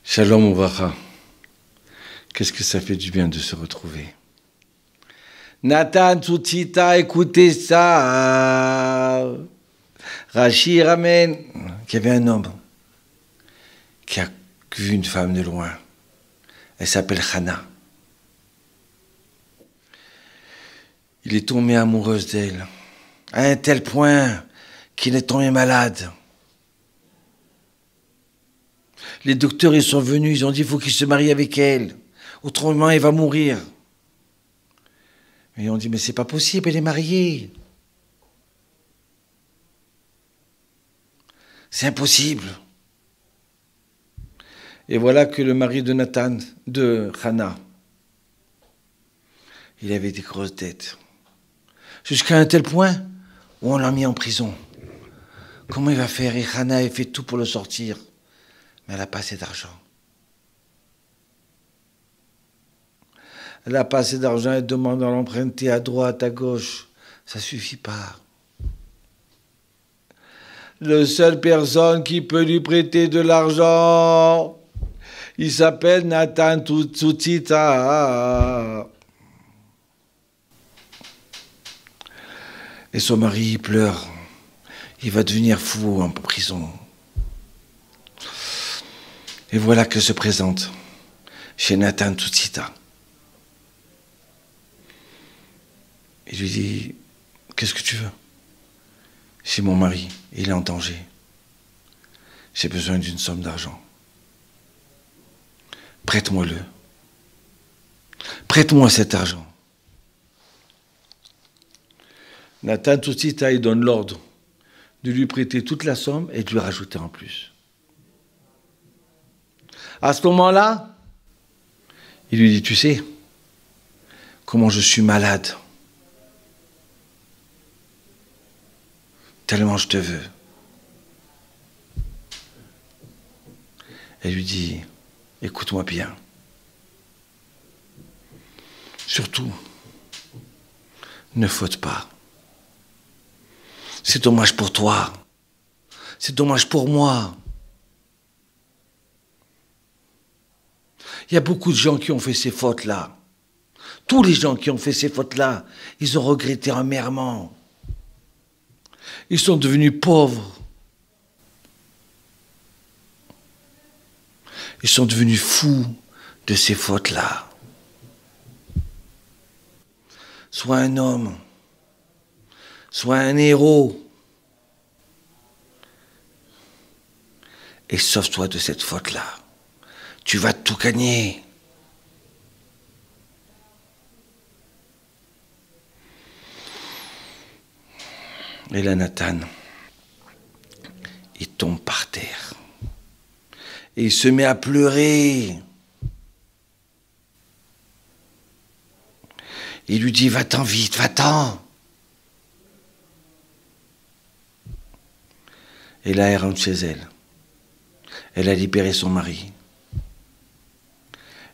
Shalom Ouvracha. Qu'est-ce que ça fait du bien de se retrouver. Nathan Tzotzita, écoutez ça. Rashi ramène qu'il y avait un homme qui a vu une femme de loin. Elle s'appelle Hana. Il est tombé amoureux d'elle, à un tel point qu'il est tombé malade. Les docteurs, ils sont venus, ils ont dit, il faut qu'il se marie avec elle. Autrement, il va mourir. Et on dit, mais c'est pas possible, elle est mariée. C'est impossible. Et voilà que le mari de Nathan, de Hana, il avait des grosses dettes. Jusqu'à un tel point où on l'a mis en prison. Comment il va faire? Et Hana a fait tout pour le sortir. Mais elle n'a pas assez d'argent. Elle n'a pas assez d'argent, elle demande à l'emprunter à droite, à gauche. Ça ne suffit pas. La seule personne qui peut lui prêter de l'argent, il s'appelle Nathan Tzotzita. Et son mari, il pleure. Il va devenir fou en prison. Et voilà que se présente chez Nathan Tzotzita. Il lui dit, qu'est-ce que tu veux? C'est mon mari, il est en danger. J'ai besoin d'une somme d'argent. Prête-moi-le. Prête-moi cet argent. Nathan Tzotzita, il donne l'ordre de lui prêter toute la somme et de lui rajouter en plus. À ce moment-là, il lui dit, tu sais, comment je suis malade, tellement je te veux. Elle lui dit, écoute-moi bien. Surtout, ne faute pas. C'est dommage pour toi. C'est dommage pour moi. Il y a beaucoup de gens qui ont fait ces fautes-là. Tous les gens qui ont fait ces fautes-là, ils ont regretté amèrement. Ils sont devenus pauvres. Ils sont devenus fous de ces fautes-là. Sois un homme, sois un héros, et sauve-toi de cette faute-là. Tu vas tout gagner. Et là, Nathan, il tombe par terre. Et il se met à pleurer. Il lui dit, va-t'en vite, va-t'en. Et là, elle rentre chez elle. Elle a libéré son mari.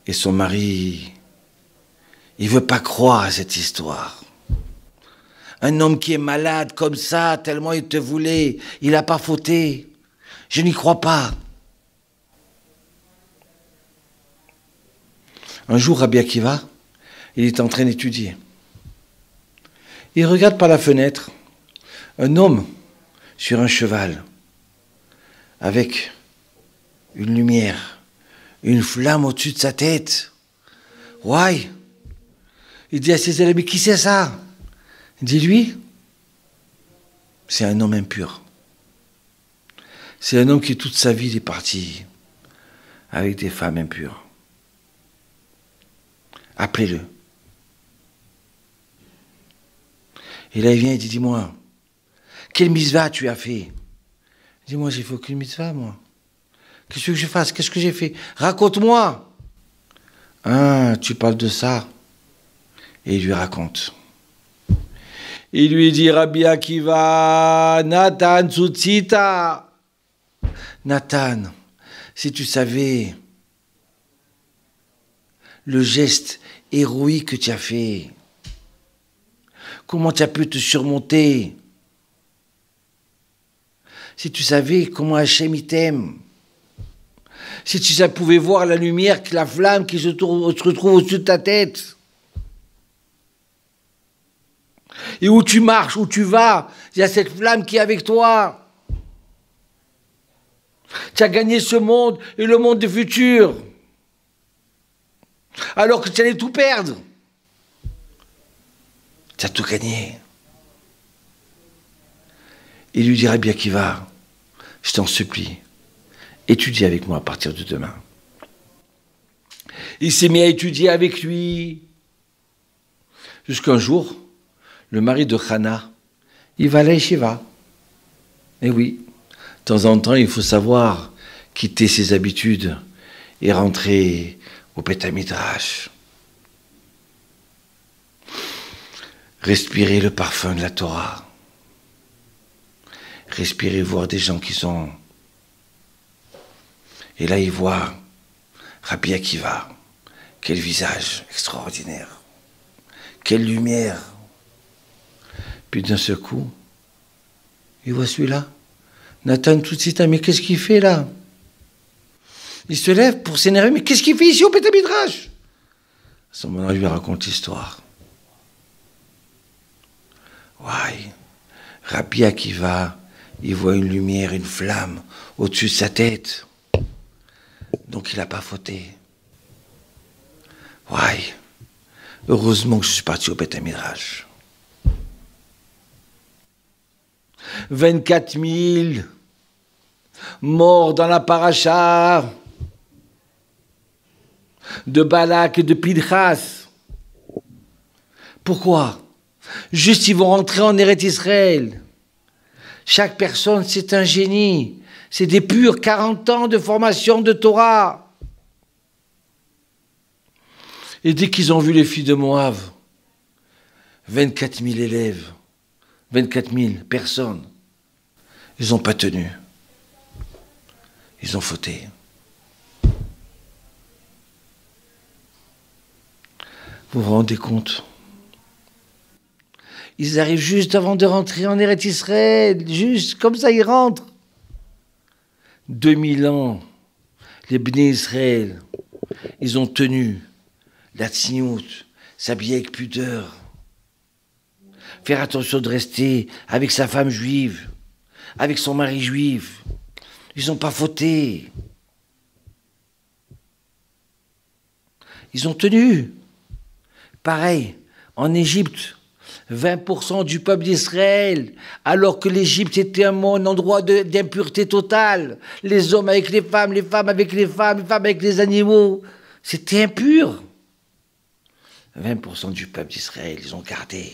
Et son mari, il veut pas croire à cette histoire. Un homme qui est malade comme ça, tellement il te voulait, il n'a pas fauté. Je n'y crois pas. Un jour, Rabbi Akiva, il est en train d'étudier. Il regarde par la fenêtre un homme sur un cheval, avec une lumière, une flamme au-dessus de sa tête. Ouais. Il dit à ses élèves, mais qui c'est ça? Il dit, lui, c'est un homme impur. C'est un homme qui toute sa vie est parti avec des femmes impures. Appelez-le. Et là, il vient et dit, dis-moi, quelle mitzvah tu as fait? Dis-moi, j'ai fait aucune mitzvah, moi. Qu'est-ce que je fasse? Qu'est-ce que j'ai fait? Raconte-moi. Ah, tu parles de ça. Et il lui raconte. Il lui dit, Rabbi Akiva, Nathan Tzotzita, Nathan, si tu savais le geste héroïque que tu as fait, comment tu as pu te surmonter, si tu savais comment Hachem il t'aime, si tu pouvais voir la lumière, la flamme qui se retrouve au-dessus de ta tête, et où tu marches, où tu vas, il y a cette flamme qui est avec toi. Tu as gagné ce monde et le monde du futur, alors que tu allais tout perdre. Tu as tout gagné. Il lui dira Rabbi Akiva, je t'en supplie, étudie avec moi à partir de demain. Il s'est mis à étudier avec lui, jusqu'un jour, le mari de Hana, il va à la yeshiva. Et oui, de temps en temps, il faut savoir quitter ses habitudes et rentrer au Beth Midrash. Respirer le parfum de la Torah. Respirer, voir des gens qui sont... Et là, il voit Rabbi Akiva. Quel visage extraordinaire. Quelle lumière. Puis d'un seul coup, il voit celui-là. Nathan, tout de suite, mais qu'est-ce qu'il fait là? Il se lève pour s'énerver, mais qu'est-ce qu'il fait ici au Beth Midrash? À ce moment-là, il lui raconte l'histoire. Ouais, Rabbi Akiva, il voit une lumière, une flamme au-dessus de sa tête. Donc il n'a pas fauté. Ouais, heureusement que je suis parti au Beth Midrash. 24 000 morts dans la paracha de Balak et de Pinchas. Pourquoi? Juste, ils vont rentrer en Eretz Israël. Chaque personne, c'est un génie. C'est des purs 40 ans de formation de Torah. Et dès qu'ils ont vu les filles de Moab, 24 000 élèves, 24 000 personnes, ils n'ont pas tenu. Ils ont fauté. Vous vous rendez compte? Ils arrivent juste avant de rentrer en Eretz Israël, juste comme ça ils rentrent. 2000 ans, les Bnei Israël, ils ont tenu la tzniout, s'habiller avec pudeur, faire attention de rester avec sa femme juive, avec son mari juif. Ils n'ont pas fauté. Ils ont tenu. Pareil, en Égypte, 20% du peuple d'Israël, alors que l'Égypte était un endroit d'impureté totale. Les hommes avec les femmes avec les femmes avec les animaux. C'était impur. 20% du peuple d'Israël, ils ont gardé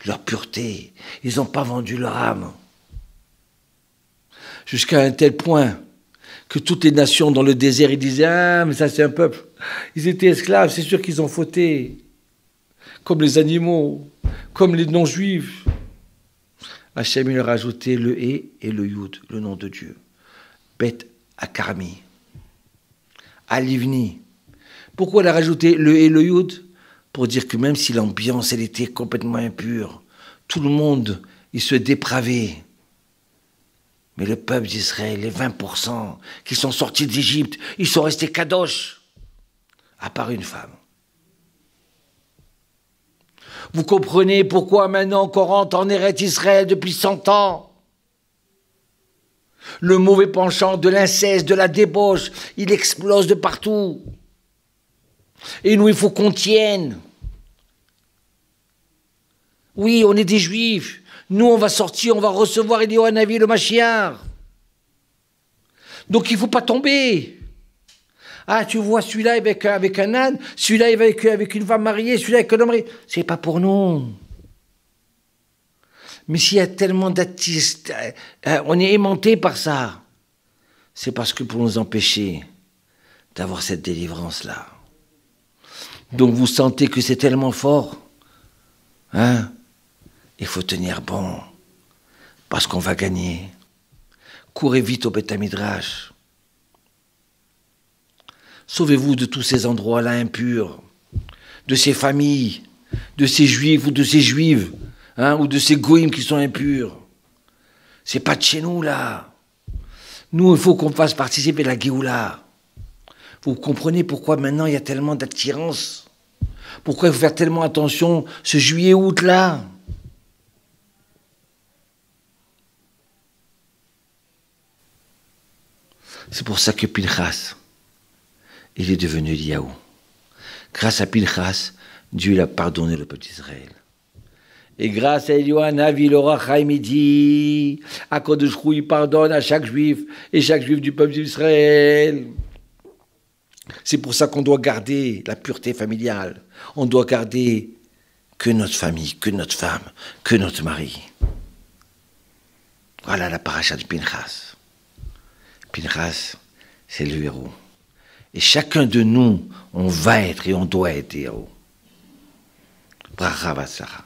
leur pureté. Ils n'ont pas vendu leur âme. Jusqu'à un tel point que toutes les nations dans le désert, ils disaient « Ah, mais ça c'est un peuple. Ils étaient esclaves, c'est sûr qu'ils ont fauté. Comme les animaux, comme les non-juifs. » Hachem, il leur a ajouté le « et le « yud », le nom de Dieu. Bet Akarmi. Alivni. Pourquoi il a rajouté le « et le « yud » ? Pour dire que même si l'ambiance, elle était complètement impure, tout le monde, il se dépravait. Mais le peuple d'Israël, les 20% qui sont sortis d'Égypte, ils sont restés kadosh, à part une femme. Vous comprenez pourquoi maintenant qu'on rentre en Eretz Israël depuis 100 ans? Le mauvais penchant de l'inceste, de la débauche, il explose de partout. Et nous, il faut qu'on tienne. Oui, on est des Juifs. Nous, on va sortir, on va recevoir Eliyahu Hanavi, le Mashiach. Donc, il ne faut pas tomber. Ah, tu vois celui-là avec un âne, celui-là avec une femme mariée, celui-là avec un homme marié. Ce n'est pas pour nous. Mais s'il y a tellement d'artistes, on est aimanté par ça. C'est parce que pour nous empêcher d'avoir cette délivrance-là. Donc, vous sentez que c'est tellement fort. Hein? Il faut tenir bon, parce qu'on va gagner. Courez vite au Beth Midrash. Sauvez-vous de tous ces endroits-là impurs, de ces familles, de ces juifs ou de ces juives, ou de ces goïms qui sont impurs. C'est pas de chez nous, là. Nous, il faut qu'on fasse participer de la Géoula. Vous comprenez pourquoi maintenant il y a tellement d'attirance? Pourquoi il faut faire tellement attention ce juillet-août là? C'est pour ça que Pinchas, il est devenu Eliyahu. Grâce à Pinchas, Dieu l'a pardonné le peuple d'Israël. Et grâce à Eliyahu Hanavi, le Rachaim, il dit, Akadosh Hu, il pardonne à chaque juif et chaque juif du peuple d'Israël. C'est pour ça qu'on doit garder la pureté familiale. On doit garder que notre famille, que notre femme, que notre mari. Voilà la paracha de Pinchas. Pinchas, c'est le héros. Et chacun de nous, on va être et on doit être héros. Bracha Vatzlacha.